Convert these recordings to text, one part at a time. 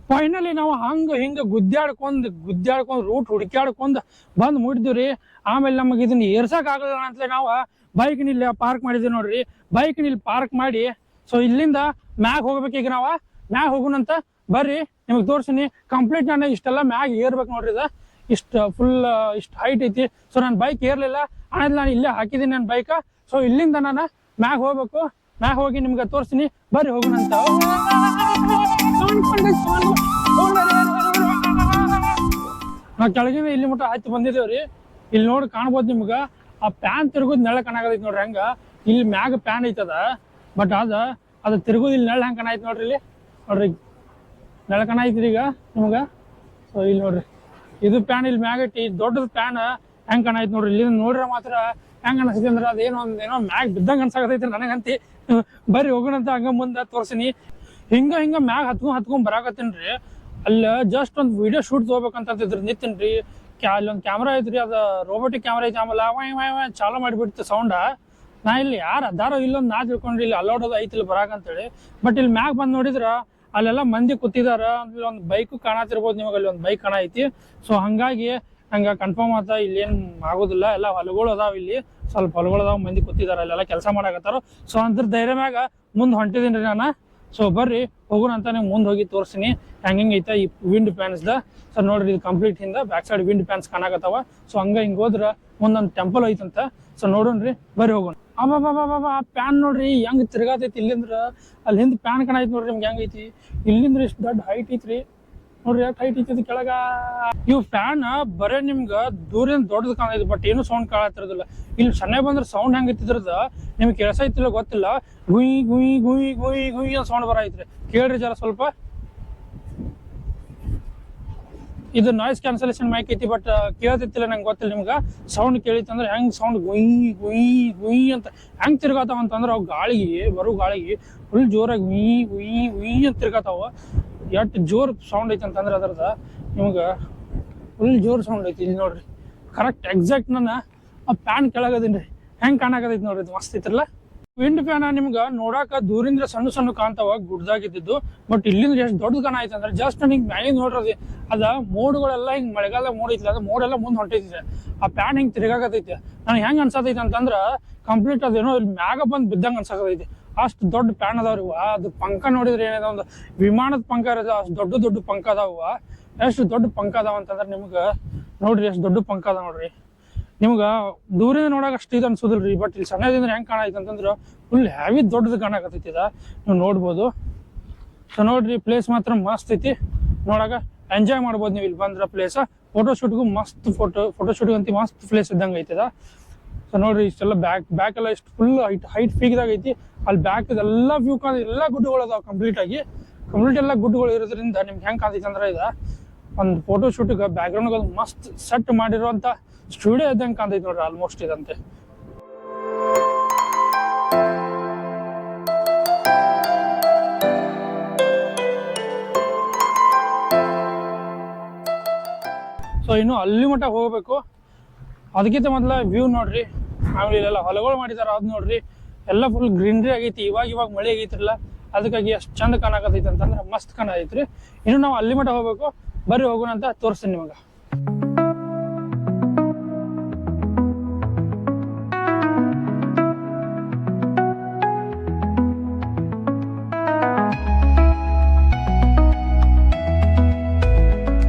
Finally ನಾವು ಹಂಗ ಹಿಂಗ ಗುದ್ದಾಡ್ಕೊಂಡ್ ರೂಟ್ ಹುಡುಕ್ಯಾಡ್ಕೊಂಡ್ ಬಂದ್ ಮುಟ್ಟಿದ್ವಿ. ಆಮೇಲೆ ನಮಗೆ ಇದನ್ನ ಏರ್ಸಕ್ ಆಗಲ್ಲ ಅಂತಲೇ ನಾವು ಬೈಕ್ ನಿಲ್ಲಿ ಪಾರ್ಕ್ ಮಾಡಿದ್ವಿ ನೋಡ್ರಿ. ಬೈಕ್ ನಿಲ್ಲಿ ಪಾರ್ಕ್ ಮಾಡಿ ಸೊ ಇಲ್ಲಿಂದ ಮ್ಯಾಗ್ ಹೋಗ್ಬೇಕು. ಈಗ ನಾವ ಮ್ಯಾಗ್ ಹೋಗೋಣಂತ ಬರ್ರಿ, ನಿಮಗ್ ತೋರ್ಸಿನಿ ಕಂಪ್ಲೀಟ್. ನಾನು ಇಷ್ಟೆಲ್ಲ ಮ್ಯಾಗ್ ಏರ್ಬೇಕು ನೋಡ್ರಿ. ಇಷ್ಟ ಫುಲ್ ಇಷ್ಟ ಹೈಟ್ ಐತಿ. ಸೊ ನಾನು ಬೈಕ್ ಏರ್ಲಿಲ್ಲ ಆಮೇಲೆ ನಾನು ಇಲ್ಲೇ ಹಾಕಿದೀನಿ ನನ್ನ ಬೈಕ್. ಸೊ ಇಲ್ಲಿಂದ ನಾನು ಮ್ಯಾಗ್ ಹೋಗ್ಬೇಕು. ಮ್ಯಾಗ್ ಹೋಗಿ ನಿಮ್ಗೆ ತೋರ್ಸಿನಿ, ಬರ್ರಿ ಹೋಗೋಣಂತ. ನಾವ್ ಕೆಳಗಿಂದ ಇಲ್ಲಿ ಮಟ್ಟ ಹತ್ತಿ ಬಂದಿದ್ದೇವ್ರಿ. ಇಲ್ಲಿ ನೋಡಿ ಕಾಣ್ಬೋದು ನಿಮ್ಗ ಆ ಪ್ಯಾನ್ ತಿರುಗೋದ್ ನೆಳ ಕಾಣಾಕತೈತಿ ನೋಡ್ರಿ. ಹಂಗ ಇಲ್ಲಿ ಮ್ಯಾಗ ಪ್ಯಾನ್ ಐತದ, ಬಟ್ ಅದ ತಿರುಗೋದ್ ಇಲ್ಲಿ ನೆಳ ಹೆಂಗ್ ಕಾಣಾಯ್ತು ನೋಡ್ರಿ. ಇಲ್ಲಿ ನೋಡ್ರಿ ನೆಳ ಕಾಣಾಯ್ತ್ರಿ ಈಗ ನಿಮ್ಗ. ಸೊ ಇಲ್ಲಿ ನೋಡ್ರಿ ಇದು ಪ್ಯಾನ್ ಇಲ್ಲಿ ಮ್ಯಾಗ ಐತಿ. ದೊಡ್ಡದ ಪ್ಯಾನ್ ಹೆಂಗ್ ಕಾಣಾಯ್ತು ನೋಡ್ರಿ. ಇಲ್ಲಿ ನೋಡ್ರೆ ಮಾತ್ರ ಹೆಂಗ್ ಅನ್ಸತಿ ಅಂದ್ರ ಅದೇನೋ ಏನೋ ಮ್ಯಾಗ್ ಬಿದ್ದಂಗ ಅನ್ಸಾಕತೈತ್ರಿ ನನಗಂತಿ. ಬರ್ರಿ ಹೋಗೋಣಂತ ಹಂಗ ಮುಂದ ತೋರ್ಸಿನಿ. ಹಿಂಗ ಮ್ಯಾಗ್ ಹತ್ಕೊಂಡ್ ಬರಾಕತ್ತೀನ್ರಿ. ಅಲ್ಲ ಜಸ್ಟ್ ಒಂದ್ ವಿಡಿಯೋ ಶೂಟ್ ತಗೋಬೇಕಂತಿದ್ರು ನಿಂತೀನ್ರಿ. ಅಲ್ಲೊಂದ್ ಕ್ಯಾಮ್ರಾ ಐತ್ರಿ, ಅದ ರೋಬೋಟಿಕ್ ಕ್ಯಾಮ್ರಾ ಐತಿ. ಆಮೇಲೆ ಚಾಲೂ ಮಾಡಿಬಿಡ್ತು ಸೌಂಡ. ನಾ ಇಲ್ಲಿ ಯಾರು ಅದಾರೋ ಇಲ್ಲೊಂದು ನಾ ತಿಳ್ಕೊಂಡ್ರಿ ಇಲ್ಲಿ ಅಲ್ಲೋಡೋದು ಐತಿ ಇಲ್ಲಿ ಬರಾಕಂತೇಳಿ. ಬಟ್ ಇಲ್ಲಿ ಮ್ಯಾಗ್ ಬಂದ್ ನೋಡಿದ್ರ ಅಲ್ಲೆಲ್ಲ ಮಂದಿ ಕೂತಿದಾರ. ಅಲ್ಲಿ ಒಂದು ಬೈಕು ಕಾಣತಿರ್ಬೋದು ನಿಮಗೆ, ಅಲ್ಲಿ ಒಂದು ಬೈಕ್ ಕಾಣ ಐತಿ. ಸೊ ಹಂಗಾಗಿ ಹಂಗ ಕನ್ಫರ್ಮ್ ಆತ ಇಲ್ಲಿ ಏನ್ ಆಗೋದಿಲ್ಲ. ಎಲ್ಲ ಹೊಲಗಳು ಅದಾವ, ಇಲ್ಲಿ ಸ್ವಲ್ಪ ಹೊಲಗಳು ಅದಾವ, ಮಂದಿ ಕೂತಿದಾರ, ಅಲ್ಲೆಲ್ಲ ಕೆಲಸ ಮಾಡಾಕತ್ತಾರ. ಸೊ ಅಂದ್ರ ಧೈರ್ಯ ಮ್ಯಾಗ ಮುಂದ್ ಹೊಂಟಿದೀನಿ ನಾನು. ಸೊ ಬರ್ರಿ ಹೋಗೋಣ ಅಂತ ನೀವು ಮುಂದೆ ಹೋಗಿ ತೋರಿಸ್ತೀನಿ ಹೆಂಗೆ ಐತೆ ಈ ವಿಂಡ್ ಪ್ಯಾನ್ಸ್ದ. ಸೊ ನೋಡ್ರಿ ಇದು ಕಂಪ್ಲೀಟ್ ಹಿಂದ ಬ್ಯಾಕ್ ಸೈಡ್ ವಿಂಡ್ ಪ್ಯಾನ್ಸ್ ಕಾಣಕತ್ತಾವ. ಸೊ ಹಂಗ ಹಿಂಗೆ ಹೋದ್ರ ಮುಂದೊಂದು ಟೆಂಪಲ್ ಐತಂತ. ಸೊ ನೋಡೋಣ್ರಿ, ಬರ್ರಿ ಹೋಗೋಣ. ಅಬ್ಬಾ ಪ್ಯಾನ್ ನೋಡ್ರಿ ಹೆಂಗ್ ತಿರ್ಗಾತೈತಿ. ಇಲ್ಲಿಂದ್ರ ಅಲ್ಲಿ ಹಿಂದ್ ಪ್ಯಾನ್ ಕಾಣೈತಿ ನೋಡ್ರಿ. ನಿಮ್ಗೆ ಹೆಂಗೈತಿ ಇಲ್ಲಿಂದ್ರ ಇಷ್ಟು ದೊಡ್ಡ ಹೈಟ್ ಐತ್ರಿ ನೋಡ್ರಿ. ಎಷ್ಟು ಹೈಟ್ ಐತಿ ಕೆಳಗ. ಇವ್ ಫ್ಯಾನ್ ಬರೇ ನಿಮ್ಗ ದೂರಿಂದ ದೊಡ್ಡದು ಕಾಣೈತಿ, ಬಟ್ ಏನು ಸೌಂಡ್ ಕಾಣತಿರೋದಿಲ್ಲ. ಇಲ್ಲಿ ಸಣ್ಣ ಬಂದ್ರೆ ಸೌಂಡ್ ಹೆಂಗೈತಿದ್ರದ ನಿಮ್ಗೆ ಕೆಲಸ ಐತಿಲ್ಲ ಗೊತ್ತಿಲ್ಲ. ಗುಯ್ ಗುಯ್ ಗುಯ್ ಗುಯ್ ಗುಯ್ ಅಂತ ಸೌಂಡ್ ಬರೈತ್ರಿ. ಕೇಳ್ರಿ ಜರ ಸ್ವಲ್ಪ. ಇದು ನಾಯ್ಸ್ ಕ್ಯಾನ್ಸಲೇಷನ್ ಮೈಕ್ ಐತಿ, ಬಟ್ ಕೇಳ್ತೈತಿಲ್ಲ ನಂಗೆ ಗೊತ್ತಿಲ್ಲ. ನಿಮ್ಗೆ ಸೌಂಡ್ ಕೇಳಿತ್ತಂದ್ರೆ ಹೆಂಗ್ ಸೌಂಡ್ ಗುಯ್ ಗುಯ್ ಗುಯ್ ಅಂತ ಹೆಂಗ್ ತಿರ್ಗಾತಾವ ಅಂತಂದ್ರೆ ಅವು ಗಾಳಿಗೆ ಫುಲ್ ಜೋರಾಗಿ ಗುಯ್ ಗುಯ್ ಗುಯ್ ಅಂತ ತಿರ್ಗಾತಾವ. ಎಷ್ಟು ಜೋರ್ ಸೌಂಡ್ ಐತಿ ಅಂತಂದ್ರೆ ಅದ್ರದ ನಿಮ್ಗೆ ಫುಲ್ ಜೋರ್ ಸೌಂಡ್ ಐತಿ. ಇಲ್ಲಿ ನೋಡ್ರಿ ಕರೆಕ್ಟ್ ಎಕ್ಸಾಕ್ಟ್ ನನ್ನ ಆ ಪ್ಯಾನ್ ಕೆಳಗದೀನಿ ರೀ. ಹೆಂಗ್ ಕಾಣಕತೈತಿ ನೋಡ್ರಿ, ಇದು ಮಸ್ತ್ ಐತ್ರಲ್ಲ. ವಿಂಡ್ ಫ್ಯಾನ್ ನಿಮ್ಗ ನೋಡಾಕ ದೂರಿಂದ ಸಣ್ಣ ಕಾಣ್ತಾವ ಗುಡ್ದಾಗಿದ್ದು, ಬಟ್ ಇಲ್ಲಿಂದ ಎಷ್ಟು ದೊಡ್ಡದು ಕಾಣೈತೆ ಅಂದ್ರೆ ಜಸ್ಟ್ ನಿಂಗೆ ಮ್ಯಾಲಿಂದ ನೋಡ್ರಿ ಅದ ಮೋಡ್ಗಳೆಲ್ಲ ಹಿಂಗ್ ಮಳೆಗಾಲ ಮೋಡ್ ಐತಿಲ್ಲ, ಅದು ಮೋಡೆಲ್ಲ ಮುಂದೆ ಹೊಂಟೈತಿ. ಆ ಪ್ಯಾನ್ ಹಿಂಗ್ ತಿರ್ಗಾಕತೈತಿ. ನನಗೆ ಹೆಂಗ್ ಅನ್ಸತೈತಿ ಅಂತಂದ್ರ ಕಂಪ್ಲೀಟ್ ಅದೇನೋ ಇಲ್ಲಿ ಮ್ಯಾಗ ಬಂದ್ ಬಿದ್ದಂಗ ಅನ್ಸಾಕತೈತಿ. ಅಷ್ಟು ದೊಡ್ಡ ಪ್ಯಾನ್ ಅದಾವ್ರಿ. ಅದು ಪಂಕ ನೋಡಿದ್ರೆ ಏನಿದೆ, ಒಂದು ವಿಮಾನದ ಪಂಕ ಇರೋದು. ಅಷ್ಟು ದೊಡ್ಡ ಪಂಕ ಅದಾವ. ಎಷ್ಟು ದೊಡ್ಡ ಪಂಕ ಅದಾವ ಅಂತಂದ್ರೆ ನಿಮ್ಗ ನೋಡ್ರಿ ಎಷ್ಟು ದೊಡ್ಡ ಪಂಕ ಅದಾವ ನೋಡ್ರಿ. ನಿಮ್ಗ ದೂರಿಂದ ನೋಡಾಕ ಅಷ್ಟು ಇದು ಅನ್ಸೋದಿಲ್ರಿ, ಬಟ್ ಇಲ್ಲಿ ಸಣ್ಣದಿಂದ ಹೆಂಗ್ ಕಾಣೈತೆ ಅಂತಂದ್ರೆ ಫುಲ್ ಹ್ಯಾವಿ ದೊಡ್ಡದು ಕಾಣಕತ್ತೈತಿ. ನೀವು ನೋಡ್ಬೋದು. ಸೊ ನೋಡ್ರಿ ಪ್ಲೇಸ್ ಮಾತ್ರ ಮಸ್ತ್ ಐತಿ, ನೋಡಾಕ ಎಂಜಾಯ್ ಮಾಡ್ಬೋದು ನೀವು ಇಲ್ಲಿ ಬಂದ್ರ. ಪ್ಲೇಸ್ ಫೋಟೋಶೂಟ್ಗೂ ಮಸ್ತ್ ಫೋಟೋಶೂಟ್ಗೆ ಅಂತ ಮಸ್ತ್ ಪ್ಲೇಸ್ ಇದ್ದಂಗೆ ಐತಿದ. ಸೊ ನೋಡ್ರಿ ಇಷ್ಟೆಲ್ಲ ಬ್ಯಾಕ್ ಎಲ್ಲ ಇಷ್ಟು ಫುಲ್ ಹೈಟ್ ಪೀಕ್ದಾಗ ಐತಿ. ಅಲ್ಲಿ ಬ್ಯಾಕ್ ಎಲ್ಲ ವ್ಯೂ ಕಾಣ, ಎಲ್ಲ ಗುಡ್ಡಗಳು ಅದಾವ. ಕಂಪ್ಲೀಟ್ ಎಲ್ಲ ಗುಡ್ಡಗಳು ಇರೋದ್ರಿಂದ ನಿಮ್ಗೆ ಹೆಂಗ್ ಕಾಣ್ತೈತಿ ಅಂದ್ರೆ ಒಂದು ಫೋಟೋಶೂಟ್ಗೆ ಬ್ಯಾಕ್ಗ್ರೌಂಡ್ ಮಸ್ತ್ ಸೆಟ್ ಮಾಡಿರುವಂತ ಸ್ಟುಡಿಯೋ ಇದ್ದಂಗೆ ಕಾಣ್ತೈತಿ ನೋಡ್ರಿ ಆಲ್ಮೋಸ್ಟ್ ಇದಂತೆ. ಸೊ ಇನ್ನು ಅಲ್ಲಿ ಮಟ್ಟ ಹೋಗ್ಬೇಕು. ಅದಕ್ಕಿಂತ ಮೊದಲ ವ್ಯೂ ನೋಡ್ರಿ. ಆಮೇಲೆ ಇಲ್ಲೆಲ್ಲ ಹೊಲಗಳು ಮಾಡಿದಾರ, ಅದ್ ನೋಡ್ರಿ ಎಲ್ಲ ಫುಲ್ ಗ್ರೀನ್ರಿ ಆಗೈತಿ. ಇವಾಗ ಮಳೆ ಆಗೈತಿರಲ್ಲ, ಅದಕ್ಕಾಗಿ ಅಷ್ಟು ಚಂದ ಕಾಣಕತೈತಿ ಅಂತಂದ್ರೆ ಮಸ್ತ್ ಕಾಣತೈತ್ರಿ. ಇನ್ನು ನಾವು ಅಲ್ಲಿ ಮಟ್ಟ ಹೋಗ್ಬೇಕು. ಬರ್ರಿ ಹೋಗೋಣ ಅಂತ ತೋರಿಸ್ತೀನಿ ನಿಮಗೆ.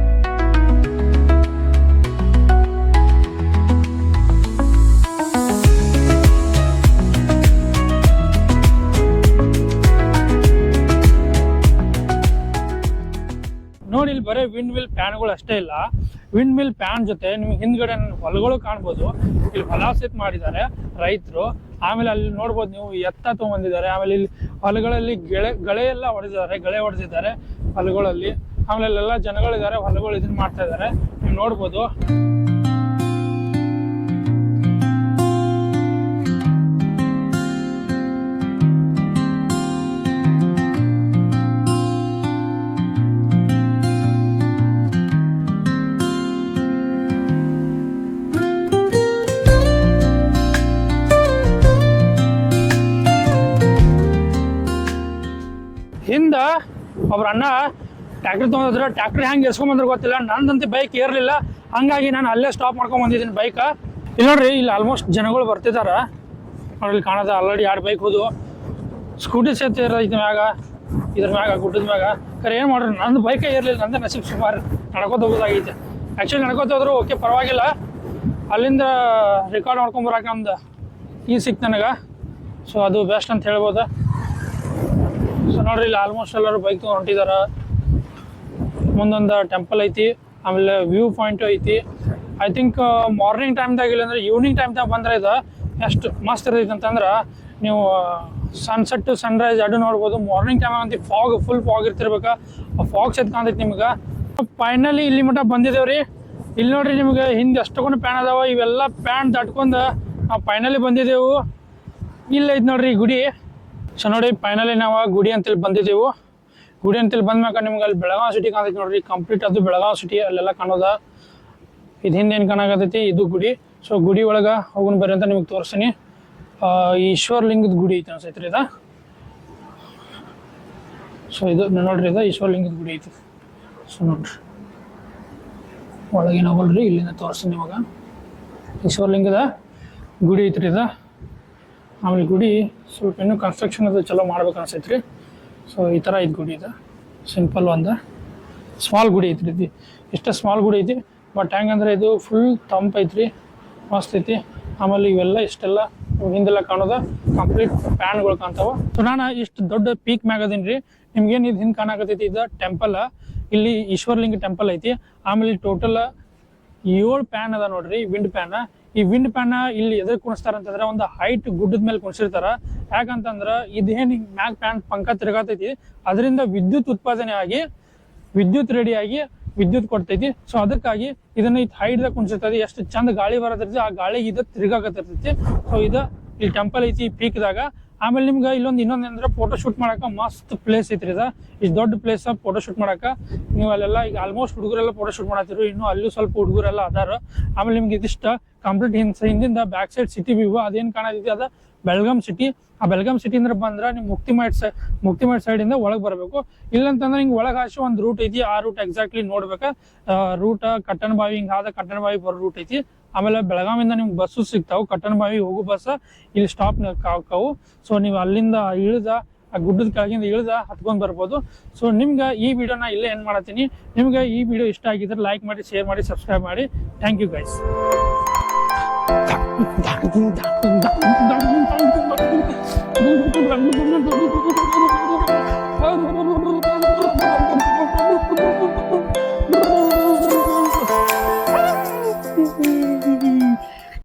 ನೋಡಿ ಇಲ್ಲಿ ಬರೀ ವಿಂಡ್ ಮಿಲ್ ಪ್ಯಾನ್ಗಳು ಅಷ್ಟೇ ಇಲ್ಲ, ವಿಂಡ್ ಮಿಲ್ ಪ್ಯಾನ್ ಜೊತೆ ನಿಮ್ಗೆ ಹಿಂದ್ಗಡೆ ಹೊಲಗಳು ಕಾಣ್ಬೋದು. ಇಲ್ಲಿ ಹೊಲ ಸೆಟ್ ಮಾಡಿದ್ದಾರೆ ರೈತರು. ಆಮೇಲೆ ಅಲ್ಲಿ ನೋಡ್ಬೋದು ನೀವು ಎತ್ತ ತಗೊಂಡಿದ್ದಾರೆ. ಆಮೇಲೆ ಇಲ್ಲಿ ಹೊಲಗಳಲ್ಲಿ ಗಳೆ ಎಲ್ಲ ಹೊಡೆದಿದ್ದಾರೆ ಹೊಲಗಳಲ್ಲಿ. ಆಮೇಲೆ ಅಲ್ಲೆಲ್ಲ ಜನಗಳಿದ್ದಾರೆ, ಹೊಲಗಳು ಇದನ್ನ ಮಾಡ್ತಾ ಇದ್ದಾರೆ, ನೀವು ನೋಡ್ಬೋದು. ಹಿಂದ ಒಬ್ರ ಅಣ್ಣ ಟ್ಯಾಕ್ಟ್ರಿ ತೊಗೊಂಡ್ರೆ ಟ್ಯಾಕ್ಟ್ರಿ ಹೆಂಗೆ ಎಸ್ಕೊಂಬಂದ್ರೆ ಗೊತ್ತಿಲ್ಲ, ನಂದಂತೆ ಬೈಕ್ ಏರ್ಲಿಲ್ಲ, ಹಂಗಾಗಿ ನಾನು ಅಲ್ಲೇ ಸ್ಟಾಪ್ ಮಾಡ್ಕೊಂಡ್ ಬಂದಿದ್ದೀನಿ ಬೈಕ್. ಇಲ್ಲಿ ನೋಡ್ರಿ, ಇಲ್ಲಿ ಆಲ್ಮೋಸ್ಟ್ ಜನಗಳು ಬರ್ತಿದಾರ ನೋಡ್ರಿ, ಇಲ್ಲಿ ಕಾಣೋದ ಆಲ್ರೆಡಿ 2 ಬೈಕ್ ಹೋದು, ಸ್ಕೂಟಿ ಸೇರ್ತಿ ಇರೋದೈತಿ ಮ್ಯಾಗ, ಇದ್ರ ಮ್ಯಾಗ ಗುಡ್ಡದ ಮ್ಯಾಗ. ಕರೆ ಏನು ಮಾಡ್ರಿ, ನಂದು ಬೈಕೇ ಇರಲಿಲ್ಲ, ನಂದೇ ನಸೀಬ್ ಸುಮಾರು ನಡ್ಕೋತ ಹೋಗೋದಾಗೈತೆ. ಆ್ಯಕ್ಚುಲಿ ನಡ್ಕೋತ ಹೋದ್ರು ಓಕೆ ಪರವಾಗಿಲ್ಲ, ಅಲ್ಲಿಂದ ರೆಕಾರ್ಡ್ ಮಾಡ್ಕೊಂಬರಕ್ಕೆ ನಮ್ದು ಸಿಕ್ತು ನನಗೆ, ಸೊ ಅದು ಬೆಸ್ಟ್ ಅಂತ ಹೇಳ್ಬೋದು. ಸೊ ನೋಡ್ರಿ, ಇಲ್ಲಿ ಆಲ್ಮೋಸ್ಟ್ ಎಲ್ಲರೂ ಬೈಕ್ ತೊಗೊಂಡು ಹೊಂಟಿದ್ದಾರೆ. ಮುಂದೊಂದು ಟೆಂಪಲ್ ಐತಿ, ಆಮೇಲೆ ವ್ಯೂ ಪಾಯಿಂಟು ಐತಿ. ಐ ಥಿಂಕ್ ಮಾರ್ನಿಂಗ್ ಟೈಮ್ದಾಗ ಇಲ್ಲಾಂದ್ರೆ ಈವ್ನಿಂಗ್ ಟೈಮ್ದಾಗ ಬಂದರೆ ಇದು ಎಷ್ಟು ಮಸ್ತ್ ಇರ್ತೈತೆ ಅಂತಂದ್ರೆ, ನೀವು ಸನ್ಸೆಟ್ ಸನ್ರೈಸ್ ಎರಡು ನೋಡ್ಬೋದು. ಮಾರ್ನಿಂಗ್ ಟೈಮ್ ಅಂತ ಫುಲ್ ಫಾಗ್ ಇರ್ತಿರ್ಬೇಕು, ಆ ಫಾಗ್ ಸೆತ್ ಕಾಣ್ತೈತಿ ನಿಮ್ಗೆ. ಫೈನಲಿ ಇಲ್ಲಿ ಮಟ್ಟ ಬಂದಿದ್ದೇವ್ರಿ. ಇಲ್ಲಿ ನೋಡ್ರಿ, ನಿಮ್ಗೆ ಹಿಂದೆ ಎಷ್ಟೊಂದು ಪ್ಯಾನ್ ಅದಾವ, ಇವೆಲ್ಲ ಪ್ಯಾನ್ ದಾಟ್ಕೊಂಡು ನಾವು ಫೈನಲಿ ಬಂದಿದ್ದೆವು. ಇಲ್ಲ ಐತೆ ನೋಡ್ರಿ ಗುಡಿ. ಸೊ ನೋಡಿ, ಫೈನಲಿ ನಾವು ಗುಡಿ ಅಂತೇಳಿ ಬಂದಿದ್ದೆವು. ಗುಡಿ ಅಂತೇಳಿ ಬಂದ್ಮ್ಯಾಕ ನಿಮ್ಗೆ ಅಲ್ಲಿ ಬೆಳಗಾವಿ ಸಿಟಿ ಕಾಣ್ತೈತಿ ನೋಡ್ರಿ, ಕಂಪ್ಲೀಟ್ ಅದು ಬೆಳಗಾವಿ ಸಿಟಿ ಅಲ್ಲೆಲ್ಲ ಕಾಣೋದ. ಇದು ಹಿಂದೆ ಏನು ಕಾಣಕತ್ತೈತಿ, ಇದು ಗುಡಿ. ಸೊ ಗುಡಿ ಒಳಗೆ ಹೋಗೋಣ ಬರ್ರಿ ಅಂತ ನಿಮ್ಗೆ ತೋರಿಸ್ತೀನಿ. ಈಶ್ವರಲಿಂಗದ ಗುಡಿ ಐತಿ ಅನ್ಸೈತ್ರಿ ಇದು. ಸೊ ಇದು ನೋಡ್ರಿ, ಇದು ಈಶ್ವರಲಿಂಗದ ಗುಡಿ ಐತಿ. ಸೊ ನೋಡ್ರಿ, ಒಳಗೇನು ಹೋಗಲ್ರಿ, ಇಲ್ಲಿಂದ ತೋರಿಸ್ತೀನಿ ನಿಮಗೆ. ಈಶ್ವರಲಿಂಗದ ಗುಡಿ ಐತ್ರಿ ಇದು. ಆಮೇಲೆ ಗುಡಿ ಸ್ವಲ್ಪ ಇನ್ನೂ ಕನ್ಸ್ಟ್ರಕ್ಷನ್ ಅದು ಚಲೋ ಮಾಡ್ಬೇಕು ಅನ್ಸೈತ್ರಿ. ಸೊ ಈ ಥರ ಐತಿ ಗುಡಿ ಇದು, ಸಿಂಪಲ್ ಒಂದು ಸ್ಮಾಲ್ ಗುಡಿ ಐತ್ರಿ ಇದು. ಇಷ್ಟ ಸ್ಮಾಲ್ ಗುಡಿ ಐತಿ, ಬಟ್ ಹೆಂಗಂದ್ರೆ ಇದು ಫುಲ್ ತಂಪು ಐತ್ರಿ, ಮಸ್ತ್ ಐತಿ. ಆಮೇಲೆ ಇವೆಲ್ಲ ಇಷ್ಟೆಲ್ಲ ಹಿಂದೆಲ್ಲ ಕಾಣೋದ ಕಂಪ್ಲೀಟ್ ಪ್ಯಾನ್ಗಳು ಕಾಣ್ತಾವ. ಸೊ ನಾನು ಇಷ್ಟು ದೊಡ್ಡ ಪೀಕ್ ಮ್ಯಾಗ ಅದೀನಿ ರೀ. ನಿಮ್ಗೇನು ಇದು ಹಿಂದೆ ಕಾಣಕತ್ತೈತಿ, ಇದು ಟೆಂಪಲ್. ಇಲ್ಲಿ ಈಶ್ವರಲಿಂಗ ಟೆಂಪಲ್ ಐತಿ. ಆಮೇಲೆ ಟೋಟಲ್ 7 ಪ್ಯಾನ್ ಅದ ನೋಡ್ರಿ, ವಿಂಡ್ ಪ್ಯಾನ್. ಈ ವಿಂಡ್ ಪ್ಯಾನ್ ಇಲ್ಲಿ ಎದಕ್ಕೆ ಕುಣಿಸ್ತಾರ ಅಂತಂದ್ರೆ, ಒಂದು ಹೈಟ್ ಗುಡ್ಡದ ಮೇಲೆ ಕುಣಿಸಿರ್ತಾರ. ಯಾಕಂತಂದ್ರೆ ಇದೇನು ಮ್ಯಾಗ್ ಪ್ಯಾನ್ ಪಂಕ ತಿರ್ಗಾತೈತಿ, ಅದರಿಂದ ವಿದ್ಯುತ್ ಉತ್ಪಾದನೆ ಆಗಿ ವಿದ್ಯುತ್ ರೆಡಿ ಆಗಿ ವಿದ್ಯುತ್ ಕೊಡ್ತೈತಿ. ಸೊ ಅದಕ್ಕಾಗಿ ಇದನ್ನ ಇದು ಹೈಟ್ದಾಗ ಕುಣಿಸಿರ್ತೈತಿ. ಎಷ್ಟು ಚಂದ ಗಾಳಿ ಬರತೈತಿ, ಆ ಗಾಳಿಗೆ ಇದು ತಿರ್ಗಾಕತ್ತಿರ್ತೈತಿ. ಸೊ ಇದು ಇಲ್ಲಿ ಟೆಂಪಲ್ ಐತಿ ಪೀಕ್ದಾಗ. ಆಮೇಲೆ ನಿಮ್ಗೆ ಇನ್ನೊಂದಂದ್ರೆ ಫೋಟೋ ಶೂಟ್ ಮಾಡಕ್ಕೆ ಮಸ್ತ್ ಪ್ಲೇಸ್ ಐತ್ರಿ ಇದು. ಇಷ್ಟು ದೊಡ್ಡ ಪ್ಲೇಸ್ ಫೋಟೋ ಶೂಟ್ ಮಾಡಕ್ಕೆ. ನೀವು ಅಲ್ಲೆಲ್ಲ ಈಗ ಆಲ್ಮೋಸ್ಟ್ ಹುಡುಗರೆಲ್ಲ ಫೋಟೋ ಶೂಟ್ ಮಾಡತ್ತಿರು, ಇನ್ನೂ ಅಲ್ಲೂ ಸ್ವಲ್ಪ ಹುಡುಗರೆಲ್ಲ ಅದಾರ. ಆಮೇಲೆ ನಿಮ್ಗೆ ಇದಿಷ್ಟ ಕಂಪ್ಲೀಟ್ ಹಿಂದಿಂದ ಬ್ಯಾಕ್ ಸೈಡ್ ಸಿಟಿ ವ್ಯೂ ಅದೇನು ಕಾಣತೈತಿ, ಅದ ಬೆಳಗಾಂ ಸಿಟಿ. ಆ ಬೆಳಗಾಂ ಸಿಟಿ ಅಂದ್ರೆ ಬಂದ್ರೆ ನೀವು ಮುಕ್ತಿಮಠ ಸೈಡಿಂದ ಒಳಗೆ ಬರಬೇಕು. ಇಲ್ಲಂತಂದ್ರೆ ಹಿಂಗೆ ಒಳಗೆ ಹಾಸಿ ಒಂದು ರೂಟ್ ಐತಿ, ಆ ರೂಟ್ ಎಕ್ಸಾಕ್ಟ್ಲಿ ನೋಡ್ಬೇಕು. ರೂಟ್ ಕಟ್ಟಣಬಾವಿ ಹಿಂಗೆ ಆದ ಕಟ್ಟಣಬಾವಿ ಬರೋ ರೂಟ್ ಐತಿ. ಆಮೇಲೆ ಬೆಳಗಾವಿಂದ ನಿಮ್ಗೆ ಬಸ್ಸು ಸಿಗ್ತಾವೆ, ಕಟ್ಟಣಬಾವಿ ಹೋಗೋ ಬಸ್ ಇಲ್ಲಿ ಸ್ಟಾಪ್ ಕಾವು. ಸೊ ನೀವು ಅಲ್ಲಿಂದ ಇಳಿದ ಆ ಗುಡ್ಡದ ಕೆಳಗಿಂದ ಇಳಿದ ಹತ್ಕೊಂಡು ಬರ್ಬೋದು. ಸೊ ನಿಮ್ಗೆ ಈ ವಿಡಿಯೋನ ಇಲ್ಲೇ ಏನು ಮಾಡತ್ತೀನಿ. ನಿಮ್ಗೆ ಈ ವಿಡಿಯೋ ಇಷ್ಟ ಆಗಿದ್ರೆ ಲೈಕ್ ಮಾಡಿ, ಶೇರ್ ಮಾಡಿ, ಸಬ್ಸ್ಕ್ರೈಬ್ ಮಾಡಿ. Thank you guys.